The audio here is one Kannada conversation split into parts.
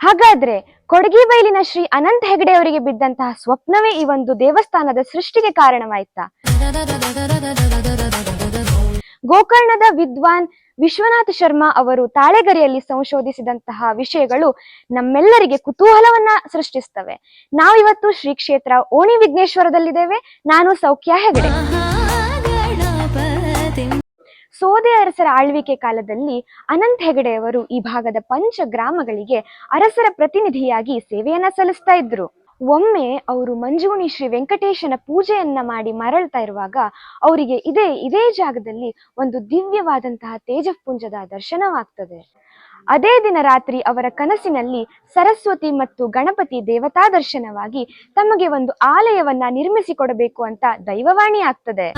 ಹಾಗಾದ್ರೆ ಕೊಡಗಿಬೈಲಿನ ಶ್ರೀ ಅನಂತ ಹೆಗಡೆ ಅವರಿಗೆ ಬಿದ್ದಂತಹ ಸ್ವಪ್ನವೇ ಈ ಒಂದು ದೇವಸ್ಥಾನದ ಸೃಷ್ಟಿಗೆ ಕಾರಣವಾಯ್ತಾ? ಗೋಕರ್ಣದ ವಿದ್ವಾನ್ ವಿಶ್ವನಾಥ ಶರ್ಮಾ ಅವರು ತಾಳೆಗರಿಯಲ್ಲಿ ಸಂಶೋಧಿಸಿದಂತಹ ವಿಷಯಗಳು ನಮ್ಮೆಲ್ಲರಿಗೆ ಕುತೂಹಲವನ್ನ ಸೃಷ್ಟಿಸ್ತವೆ. ನಾವಿವತ್ತು ಶ್ರೀ ಕ್ಷೇತ್ರ ಓಣಿ ವಿಘ್ನೇಶ್ವರದಲ್ಲಿದ್ದೇವೆ. ನಾನು ಸೌಖ್ಯ ಹೆಗಡೆ. ಸೋದೆ ಅರಸರ ಆಳ್ವಿಕೆ ಕಾಲದಲ್ಲಿ ಅನಂತ ಹೆಗಡೆಯವರು ಈ ಭಾಗದ ಪಂಚ ಗ್ರಾಮಗಳಿಗೆ ಅರಸರ ಪ್ರತಿನಿಧಿಯಾಗಿ ಸೇವೆಯನ್ನ ಸಲ್ಲಿಸ್ತಾ ಇದ್ರು. ಒಮ್ಮೆ ಅವರು ಮಂಜುಗುಣಿ ಶ್ರೀ ವೆಂಕಟೇಶನ ಪೂಜೆಯನ್ನ ಮಾಡಿ ಮರಳ್ತಾ ಇರುವಾಗ ಅವರಿಗೆ ಇದೇ ಜಾಗದಲ್ಲಿ ಒಂದು ದಿವ್ಯವಾದಂತಹ ತೇಜಪುಂಜದ ದರ್ಶನವಾಗ್ತದೆ. ಅದೇ ದಿನ ರಾತ್ರಿ ಅವರ ಕನಸಿನಲ್ಲಿ ಸರಸ್ವತಿ ಮತ್ತು ಗಣಪತಿ ದೇವತಾ ದರ್ಶನವಾಗಿ ತಮಗೆ ಒಂದು ಆಲಯವನ್ನ ನಿರ್ಮಿಸಿಕೊಡಬೇಕು ಅಂತ ದೈವವಾಣಿ ಆಗ್ತದೆ.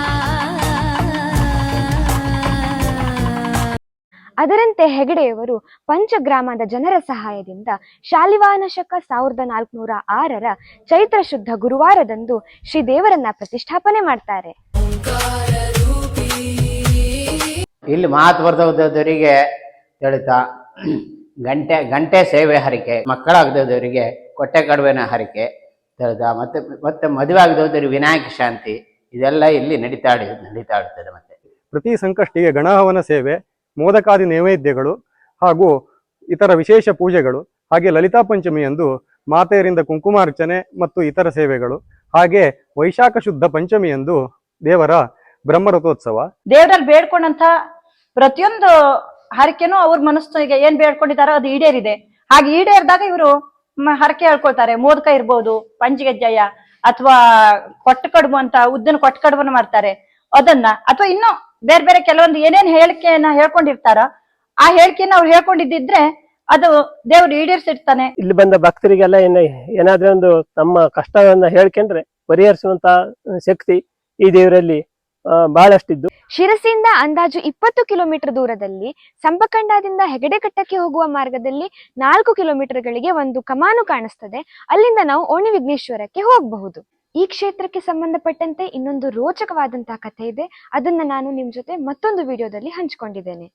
ಅದರಂತೆ ಹೆಗಡೆಯವರು ಪಂಚಗ್ರಾಮದ ಜನರ ಸಹಾಯದಿಂದ ಶಾಲಿವಾಹನ ಶಕ 1406 ಚೈತ್ರ ಶುದ್ಧ ಗುರುವಾರದಂದು ಶ್ರೀದೇವರನ್ನ ಪ್ರತಿಷ್ಠಾಪನೆ ಮಾಡ್ತಾರೆ. ಇಲ್ಲಿ ಮಹಾತ್ವರ್ದವರಿಗೆ ತಿಳಿತಾ ಗಂಟೆ ಸೇವೆ ಹರಿಕೆ, ಮಕ್ಕಳಾಗದವರಿಗೆ ಕೊಟ್ಟೆ ಕಡುವಿನ ಹರಿಕೆ ತಿಳಿತಾ, ಮತ್ತೆ ಮದುವೆ ಆಗದವರಿಗೆ ವಿನಾಯಕ ಶಾಂತಿ, ಇದೆಲ್ಲ ಇಲ್ಲಿ ನಡೀತಾ ಇರ್ತದೆ. ಮತ್ತೆ ಪ್ರತಿ ಸಂಕಷ್ಟಿಗೆ ಗಣಹವನ ಸೇವೆ, ಮೋದಕಾದಿ ನೈವೇದ್ಯಗಳು ಹಾಗೂ ಇತರ ವಿಶೇಷ ಪೂಜೆಗಳು, ಹಾಗೆ ಲಲಿತಾ ಪಂಚಮಿಯಂದು ಮಾತೆಯರಿಂದ ಕುಂಕುಮಾರ್ಚನೆ ಮತ್ತು ಇತರ ಸೇವೆಗಳು, ಹಾಗೆ ವೈಶಾಖ ಶುದ್ಧ ಪಂಚಮಿಯಂದು ದೇವರ ಬ್ರಹ್ಮರಥೋತ್ಸವ. ದೇವರಲ್ಲಿ ಬೇಡ್ಕೊಂಡಂತ ಪ್ರತಿಯೊಂದು ಹರಕೆನೂ ಅವ್ರ ಮನಸ್ಸಿಗೆ ಏನ್ ಬೇಡ್ಕೊಂಡಿದಾರೋ ಅದು ಈಡೇರಿದೆ. ಹಾಗೆ ಈಡೇರಿದಾಗ ಇವರು ಹರಕೆ ಹೇಳ್ಕೊಳ್ತಾರೆ. ಮೋದಕ ಇರ್ಬೋದು, ಪಂಚಗೆಜ್ಜಯ ಅಥವಾ ಕೊಟ್ಟು ಕಡುಬು ಅಂತ ಉದ್ದಿನ ಕೊಟ್ಟು ಕಡುಬನ್ನು ಮಾಡ್ತಾರೆ. ಅದನ್ನ ಅಥವಾ ಇನ್ನೂ ಬೇರೆ ಬೇರೆ ಕೆಲವೊಂದು ಏನೇನ್ ಹೇಳಿಕೆಯನ್ನ ಹೇಳ್ಕೊಂಡಿರ್ತಾರ ಆ ಹೇಳಿಕೆಯನ್ನ ಅವ್ರು ಹೇಳ್ಕೊಂಡಿದ್ದಿದ್ರೆ ಅದು ದೇವ್ರು ಈಡೇರಿಸಿರ್ತಾನೆ. ಇಲ್ಲಿ ಬಂದ ಭಕ್ತರಿಗೆಲ್ಲ ಏನಾದ್ರೂ ಒಂದು ತಮ್ಮ ಕಷ್ಟವನ್ನ ಹೇಳ್ಕೊಂಡ್ರೆ ಪರಿಹರಿಸುವಂತ ಶಕ್ತಿ ಈ ದೇವರಲ್ಲಿ ಬಹಳಷ್ಟಿದ್ದು. ಶಿರಸಿಯಿಂದ ಅಂದಾಜು 20 ಕಿಲೋಮೀಟರ್ ದೂರದಲ್ಲಿ ಸಂಪಕಂಡದಿಂದ ಹೆಗಡೆಘಟ್ಟಕ್ಕೆ ಹೋಗುವ ಮಾರ್ಗದಲ್ಲಿ 4 ಕಿಲೋಮೀಟರ್ಗಳಿಗೆ ಒಂದು ಕಮಾನು ಕಾಣಿಸ್ತದೆ. ಅಲ್ಲಿಂದ ನಾವು ಓಣಿ ವಿಘ್ನೇಶ್ವರಕ್ಕೆ ಹೋಗಬಹುದು. ಈ ಕ್ಷೇತ್ರಕ್ಕೆ ಸಂಬಂಧಪಟ್ಟಂತೆ ಇನ್ನೊಂದು ರೋಚಕವಾದಂತಹ ಕಥೆ ಇದೆ. ಅದನ್ನ ನಾನು ನಿಮ್ ಜೊತೆ ಮತ್ತೊಂದು ವಿಡಿಯೋದಲ್ಲಿ ಹಂಚಿಕೊಂಡಿದ್ದೇನೆ.